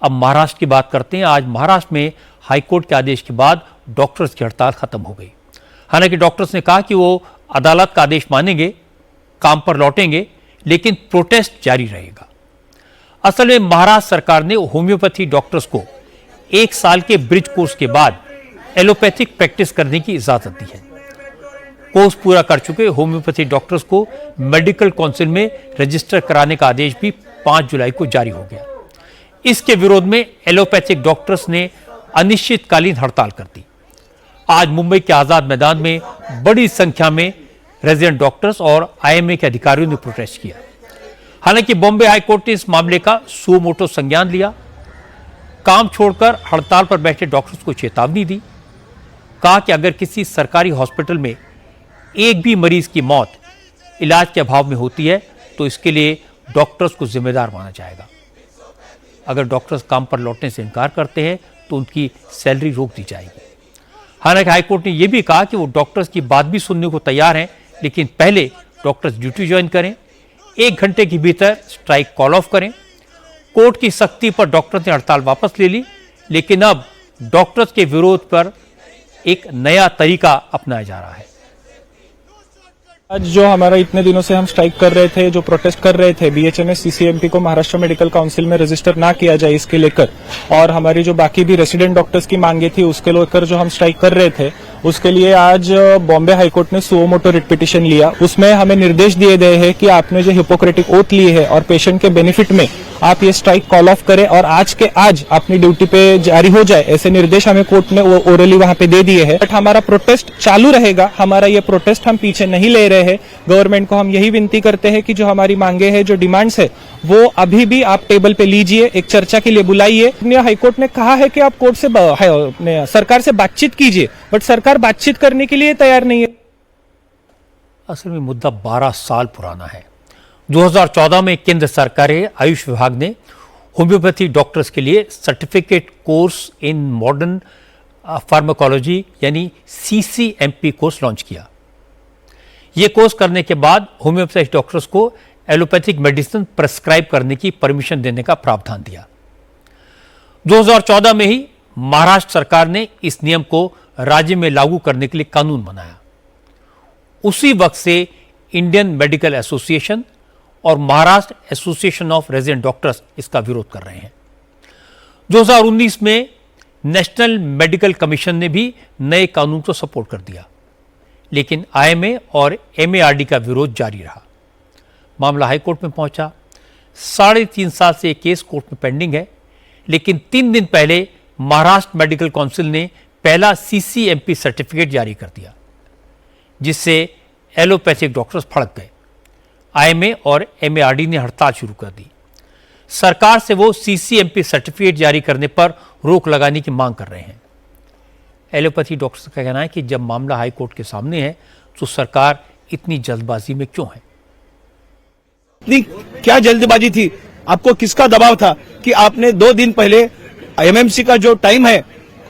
अब महाराष्ट्र की बात करते हैं। आज महाराष्ट्र में हाईकोर्ट के आदेश के बाद डॉक्टर्स की हड़ताल खत्म हो गई। हालांकि डॉक्टर्स ने कहा कि वो अदालत का आदेश मानेंगे, काम पर लौटेंगे, लेकिन प्रोटेस्ट जारी रहेगा। असल में महाराष्ट्र सरकार ने होम्योपैथी डॉक्टर्स को 1 साल के ब्रिज कोर्स के बाद एलोपैथिक प्रैक्टिस करने की इजाजत दी है। कोर्स पूरा कर चुके होम्योपैथी डॉक्टर्स को मेडिकल काउंसिल में रजिस्टर कराने का आदेश भी 5 जुलाई को जारी हो गया। इसके विरोध में एलोपैथिक डॉक्टर्स ने अनिश्चितकालीन हड़ताल कर दी। आज मुंबई के आजाद मैदान में बड़ी संख्या में रेजिडेंट डॉक्टर्स और आईएमए के अधिकारियों ने प्रोटेस्ट किया। हालांकि बॉम्बे हाईकोर्ट ने इस मामले का सुओ मोटो संज्ञान लिया, काम छोड़कर हड़ताल पर बैठे डॉक्टर्स को चेतावनी दी। कहा कि अगर किसी सरकारी हॉस्पिटल में एक भी मरीज की मौत इलाज के अभाव में होती है तो इसके लिए डॉक्टर्स को जिम्मेदार माना जाएगा। अगर डॉक्टर्स काम पर लौटने से इनकार करते हैं तो उनकी सैलरी रोक दी जाएगी। हालांकि हाईकोर्ट ने यह भी कहा कि वो डॉक्टर्स की बात भी सुनने को तैयार हैं, लेकिन पहले डॉक्टर्स ड्यूटी ज्वाइन करें, 1 घंटे के भीतर स्ट्राइक कॉल ऑफ करें। कोर्ट की सख्ती पर डॉक्टर्स ने हड़ताल वापस ले ली, लेकिन अब डॉक्टर्स के विरोध पर एक नया तरीका अपनाया जा रहा है। आज जो हमारा इतने दिनों से हम स्ट्राइक कर रहे थे, जो प्रोटेस्ट कर रहे थे, बीएचएमएस सीसीएमपी को महाराष्ट्र मेडिकल काउंसिल में रजिस्टर ना किया जाए इसके लेकर, और हमारी जो बाकी भी रेसिडेंट डॉक्टर्स की मांगे थी उसके लेकर जो हम स्ट्राइक कर रहे थे, उसके लिए आज बॉम्बे हाईकोर्ट ने सुओ मोटो रिट पिटीशन लिया। उसमें हमें निर्देश दिए गए हैं कि आपने जो हिपोक्रेटिक ओथ ली है और पेशेंट के बेनिफिट में आप ये स्ट्राइक कॉल ऑफ करें और आज के आज अपनी ड्यूटी पे जारी हो जाए, ऐसे निर्देश हमें कोर्ट ने ओरली वहां पे दे दिए हैं। बट हमारा प्रोटेस्ट चालू रहेगा, हमारा ये प्रोटेस्ट हम पीछे नहीं ले रहे हैं। गवर्नमेंट को हम यही विनती करते हैं कि जो हमारी मांगे हैं, जो डिमांड्स है, वो अभी भी आप टेबल पे लीजिए, एक चर्चा के लिए बुलाइए। हाईकोर्ट ने कहा है कि आप कोर्ट से सरकार से बातचीत कीजिए, बट सरकार बातचीत करने के लिए तैयार नहीं है। असल में मुद्दा 12 साल पुराना है। 2014 में केंद्र सरकार आयुष विभाग ने होम्योपैथी डॉक्टर्स के लिए certificate course in modern pharmacology यानी CCMP कोर्स लॉन्च किया। यह कोर्स करने के बाद होम्योपैथी डॉक्टर्स को एलोपैथिक मेडिसिन प्रेस्क्राइब करने की परमिशन देने का प्रावधान दिया। 2014 में ही महाराष्ट्र सरकार ने इस नियम को राज्य में लागू करने के लिए कानून बनाया। उसी वक्त से इंडियन मेडिकल एसोसिएशन और Maharashtra association of resident doctors इसका विरोध कर रहे हैं। 2019 में नेशनल मेडिकल कमीशन ने भी नए कानून को सपोर्ट कर दिया, लेकिन आईएमए और MARD का विरोध जारी रहा। मामला हाईकोर्ट में पहुंचा। 3.5 साल से यह केस कोर्ट में पेंडिंग है, लेकिन 3 दिन पहले महाराष्ट्र मेडिकल काउंसिल ने पहला CCMP सर्टिफिकेट जारी कर दिया, जिससे एलोपैथिक डॉक्टर्स भड़क गए। आईएमए और MARD ने हड़ताल शुरू कर दी। सरकार से वो CCMP सर्टिफिकेट जारी करने पर रोक लगाने की मांग कर रहे हैं। एलोपैथी डॉक्टर्स का कहना है कि जब मामला हाईकोर्ट के सामने है तो सरकार इतनी जल्दबाजी में क्यों है? इतनी क्या जल्दबाजी थी? आपको किसका दबाव था कि आपने 2 दिन पहले MMC का जो टाइम है,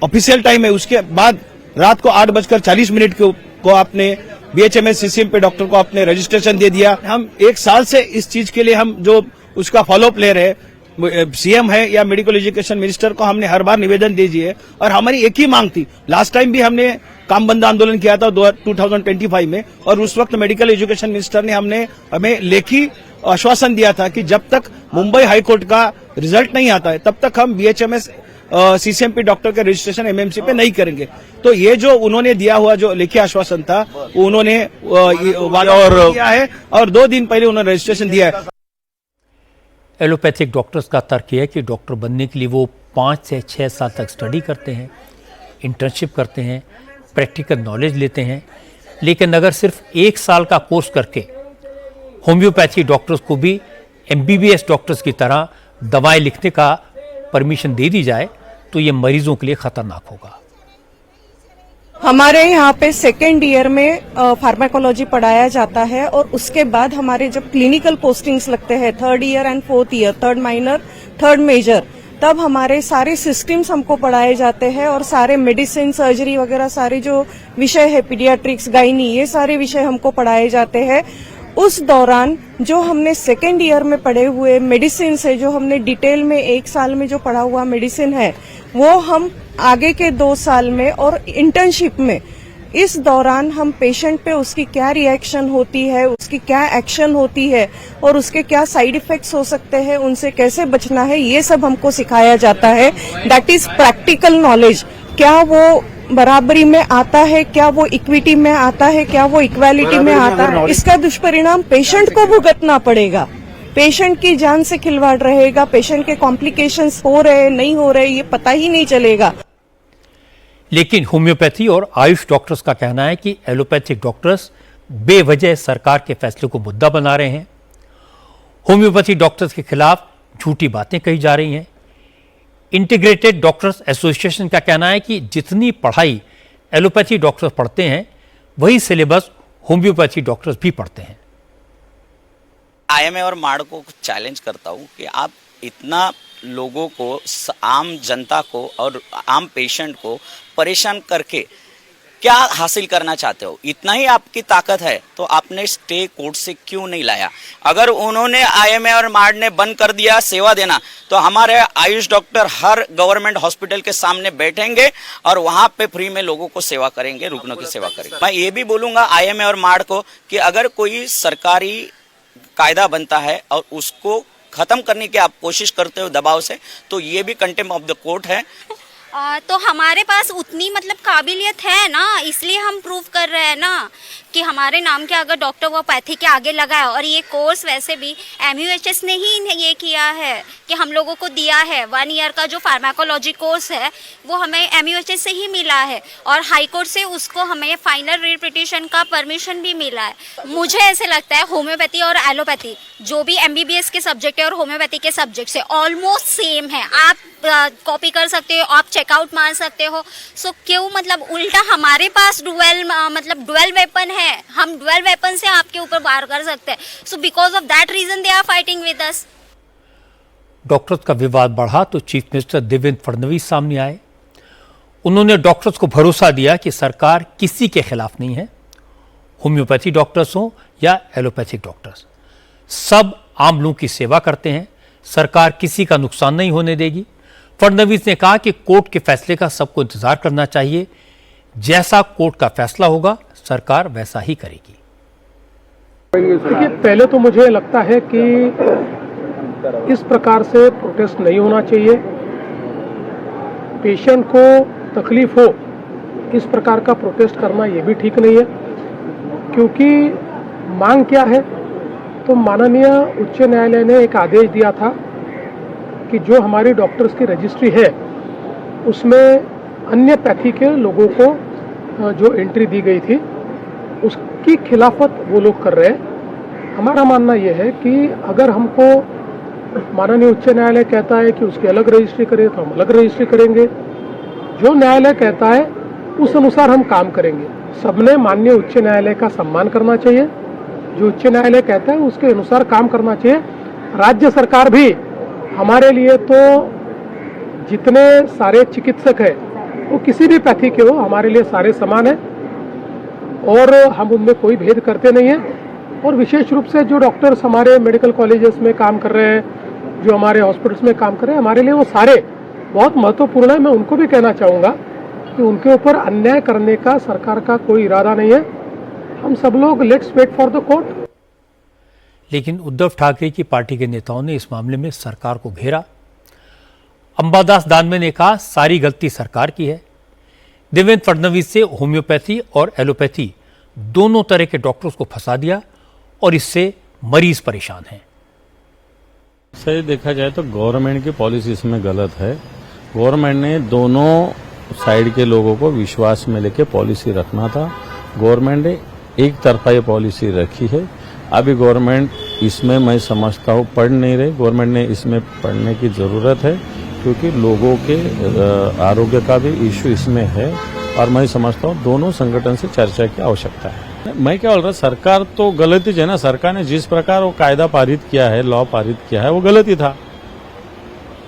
ऑफिशियल टाइम है, उसके बाद रात को 8:40 को आपने BHMS CCMP डॉक्टर को आपने रजिस्ट्रेशन दे दिया। हम 1 साल से इस चीज के लिए हम जो उसका फॉलोअप ले रहे हैं, CM है या मेडिकल एजुकेशन मिनिस्टर को हमने हर बार निवेदन दे दिए, और हमारी एक ही मांग थी। लास्ट टाइम भी हमने काम बंद आंदोलन किया था 2025 में, और उस वक्त मेडिकल एजुकेशन मिनिस्टर ने हमें लेखी आश्वासन दिया था कि जब तक मुंबई हाईकोर्ट का रिजल्ट नहीं आता है तब तक हम BHMS CCMP डॉक्टर का रजिस्ट्रेशन MMC पे नहीं करेंगे। तो ये जो उन्होंने दिया हुआ जो लेखी आश्वासन था, उन्होंने किया है, और 2 दिन पहले उन्होंने रजिस्ट्रेशन दिया है। एलोपैथिक डॉक्टर्स का तर्क यह है कि डॉक्टर बनने के लिए वो 5 से 6 साल तक स्टडी करते हैं, इंटर्नशिप करते हैं, प्रैक्टिकल नॉलेज लेते हैं, लेकिन अगर सिर्फ 1 साल का कोर्स करके होम्योपैथी डॉक्टर्स को भी MBBS डॉक्टर्स की तरह दवाएं लिखने का परमिशन दे दी जाए तो ये मरीजों के लिए खतरनाक होगा। हमारे यहाँ पे 2nd ईयर में फार्माकोलॉजी पढ़ाया जाता है, और उसके बाद हमारे जब क्लिनिकल पोस्टिंग्स लगते हैं 3rd year and 4th year, 3rd minor 3rd major, तब हमारे सारे सिस्टम्स हमको पढ़ाए जाते हैं, और सारे मेडिसिन, सर्जरी वगैरह सारे जो विषय है, पीडियाट्रिक्स, गायनी, ये सारे विषय हमको पढ़ाए जाते हैं। उस दौरान जो हमने सेकेंड ईयर में पढ़े हुए मेडिसिन है, जो हमने डिटेल में 1 साल में जो पढ़ा हुआ मेडिसिन है, वो हम आगे के 2 साल में और इंटर्नशिप में इस दौरान हम पेशेंट पे उसकी क्या रिएक्शन होती है, उसकी क्या एक्शन होती है और उसके क्या साइड इफेक्ट्स हो सकते हैं, उनसे कैसे बचना है, ये सब हमको सिखाया जाता है। That is practical knowledge. क्या वो बराबरी में आता है, क्या वो इक्विटी में आता है, क्या वो इक्वालिटी में आता है, इसका दुष्परिणाम पेशेंट को भुगतना पड़ेगा। पेशेंट की जान से खिलवाड़ रहेगा, पेशेंट के कॉम्प्लिकेशंस हो रहे नहीं हो रहे ये पता ही नहीं चलेगा। लेकिन होम्योपैथी और आयुष डॉक्टर्स का कहना है कि एलोपैथिक डॉक्टर्स बेवजह सरकार के फैसले को मुद्दा बना रहे हैं। होम्योपैथी डॉक्टर्स के खिलाफ झूठी बातें कही जा रही हैं। इंटीग्रेटेड डॉक्टर्स एसोसिएशन का कहना है कि जितनी पढ़ाई एलोपैथी डॉक्टर्स पढ़ते हैं वही सिलेबस होम्योपैथी डॉक्टर्स भी पढ़ते हैं। आईएमए और माड़ को चैलेंज करता हूँ कि आप इतना लोगों को, आम जनता को और आम पेशेंट को परेशान करके क्या हासिल करना चाहते हो? इतना ही आपकी ताकत है तो आपने स्टे कोर्ट से क्यों नहीं लाया? अगर उन्होंने आईएमए और माड़ ने बंद कर दिया सेवा देना तो हमारे आयुष डॉक्टर हर गवर्नमेंट हॉस्पिटल के सामने बैठेंगे और वहां पे फ्री में लोगों को सेवा करेंगे, रुग्णों की सेवा करेंगे। मैं ये भी बोलूंगा आईएमए और माड़ को कि अगर कोई सरकारी कायदा बनता है और उसको खत्म करने की आप कोशिश करते हो दबाव से, तो ये भी कंटेम्प्ट ऑफ द कोर्ट है। तो हमारे पास उतनी मतलब काबिलियत है ना, इसलिए हम प्रूव कर रहे हैं ना कि हमारे नाम के अगर डॉक्टर वो पैथी के आगे लगा है। और ये कोर्स वैसे भी MUHS ने ही ये किया है कि हम लोगों को दिया है। 1 ईयर का जो फार्माकोलॉजी कोर्स है वो हमें MUHS से ही मिला है और हाई कोर्ट से उसको हमें फाइनल रिपिटिशन का परमिशन भी मिला है। मुझे ऐसे लगता है होम्योपैथी और एलोपैथी जो भी MBBS के सब्जेक्ट है और होम्योपैथी के सब्जेक्ट है ऑलमोस्ट सेम है। आप कॉपी कर सकते हो, आप चेकआउट मार सकते हो। सो क्यों मतलब उल्टा हमारे पास डुअल वेपन है, हम डुअल वेपन से आपके ऊपर वार कर सकते हैं। So because of that reason they are fighting with us. Doctors का विवाद बढ़ा तो चीफ मिनिस्टर देवेंद्र फडणवीस सामने आए। उन्होंने डॉक्टर्स को भरोसा दिया कि सरकार किसी के खिलाफ नहीं है, होम्योपैथी डॉक्टर्स हों या एलोपैथिक डॉक्टर्स, सब आम लोगों की सेवा करते हैं, सरकार किसी का नुकसान नहीं होने देगी। फडणवीस ने कहा कि कोर्ट के फैसले का सबको इंतजार करना चाहिए, जैसा कोर्ट का फैसला होगा सरकार वैसा ही करेगी। देखिए, पहले तो मुझे लगता है कि इस प्रकार से प्रोटेस्ट नहीं होना चाहिए। पेशेंट को तकलीफ हो इस प्रकार का प्रोटेस्ट करना ये भी ठीक नहीं है, क्योंकि मांग क्या है? तो माननीय उच्च न्यायालय ने एक आदेश दिया था कि जो हमारी डॉक्टर्स की रजिस्ट्री है उसमें अन्य पैथी के लोगों को जो एंट्री दी गई थी उसकी खिलाफत वो लोग कर रहे हैं। हमारा मानना यह है कि अगर हमको माननीय उच्च न्यायालय कहता है कि उसकी अलग रजिस्ट्री करें तो हम अलग रजिस्ट्री करेंगे। जो न्यायालय कहता है उस अनुसार हम काम करेंगे। सबने माननीय उच्च न्यायालय का सम्मान करना चाहिए, जो उच्च न्यायालय कहता है उसके अनुसार काम करना चाहिए। राज्य सरकार भी हमारे लिए तो जितने सारे चिकित्सक हैं वो किसी भी पैथी के हो, हमारे लिए सारे समान हैं और हम उनमें कोई भेद करते नहीं हैं। और विशेष रूप से जो डॉक्टर्स हमारे मेडिकल कॉलेजेस में काम कर रहे हैं, जो हमारे हॉस्पिटल्स में काम कर रहे हैं, हमारे लिए वो सारे बहुत महत्वपूर्ण है। मैं उनको भी कहना चाहूँगा कि उनके ऊपर अन्याय करने का सरकार का कोई इरादा नहीं है। हम सब लोग let's wait for the court. लेकिन उद्धव ठाकरे की पार्टी के नेताओं ने इस मामले में सरकार को घेरा। अंबादास दानवे ने कहा सारी गलती सरकार की है। देवेंद्र फडणवीस से होम्योपैथी और एलोपैथी दोनों तरह के डॉक्टर्स को फंसा दिया और इससे मरीज परेशान हैं। सही देखा जाए तो गवर्नमेंट की पॉलिसी इसमें गलत है। गवर्नमेंट ने दोनों साइड के लोगों को विश्वास में लेके पॉलिसी रखना था। गवर्नमेंट ने एक तरफा ये पॉलिसी रखी है। अभी गवर्नमेंट इसमें मैं समझता हूँ पढ़ नहीं रही। गवर्नमेंट ने इसमें पढ़ने की जरूरत है, क्योंकि लोगों के आरोग्य का भी इश्यू इसमें है और मैं समझता हूँ दोनों संगठन से चर्चा की आवश्यकता है। मैं क्या बोल रहा, सरकार तो गलती है ना। सरकार ने जिस प्रकार वो कायदा पारित किया है, लॉ पारित किया है, वो गलती था।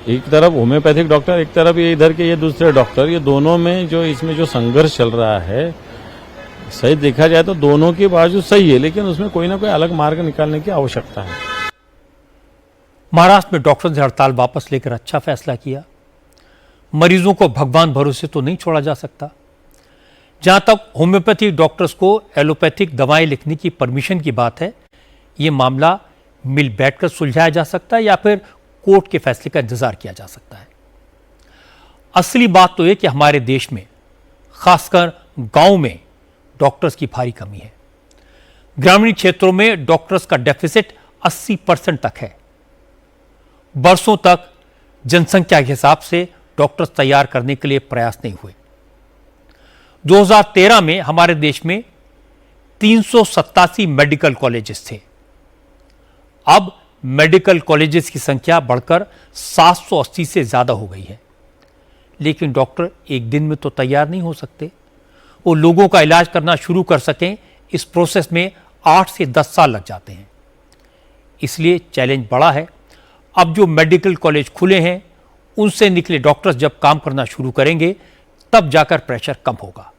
एक तरफ होम्योपैथिक डॉक्टर, एक तरफ ये इधर के ये दूसरे डॉक्टर, ये दोनों में जो इसमें जो संघर्ष चल रहा है सही देखा जाए तो दोनों की बाजू सही है, लेकिन उसमें कोई ना कोई अलग मार्ग निकालने की आवश्यकता है। महाराष्ट्र में डॉक्टर्स ने हड़ताल वापस लेकर अच्छा फैसला किया। मरीजों को भगवान भरोसे तो नहीं छोड़ा जा सकता। जहां तक होम्योपैथी डॉक्टर्स को एलोपैथिक दवाएं लिखने की परमिशन की बात है, ये मामला मिल बैठकर सुलझाया जा सकता है या फिर कोर्ट के फैसले का इंतजार किया जा सकता है। असली बात तो यह कि हमारे देश में खासकर गांव में डॉक्टर्स की भारी कमी है। ग्रामीण क्षेत्रों में डॉक्टर्स का डेफिसिट 80% तक है। बरसों तक जनसंख्या के हिसाब से डॉक्टर्स तैयार करने के लिए प्रयास नहीं हुए। 2013 में हमारे देश में 387 मेडिकल कॉलेजेस थे। अब मेडिकल कॉलेजेस की संख्या बढ़कर 780 से ज्यादा हो गई है। लेकिन डॉक्टर एक दिन में तो तैयार नहीं हो सकते। वो लोगों का इलाज करना शुरू कर सकें, इस प्रोसेस में 8 से 10 साल लग जाते हैं। इसलिए चैलेंज बड़ा है। अब जो मेडिकल कॉलेज खुले हैं, उनसे निकले डॉक्टर्स जब काम करना शुरू करेंगे, तब जाकर प्रेशर कम होगा।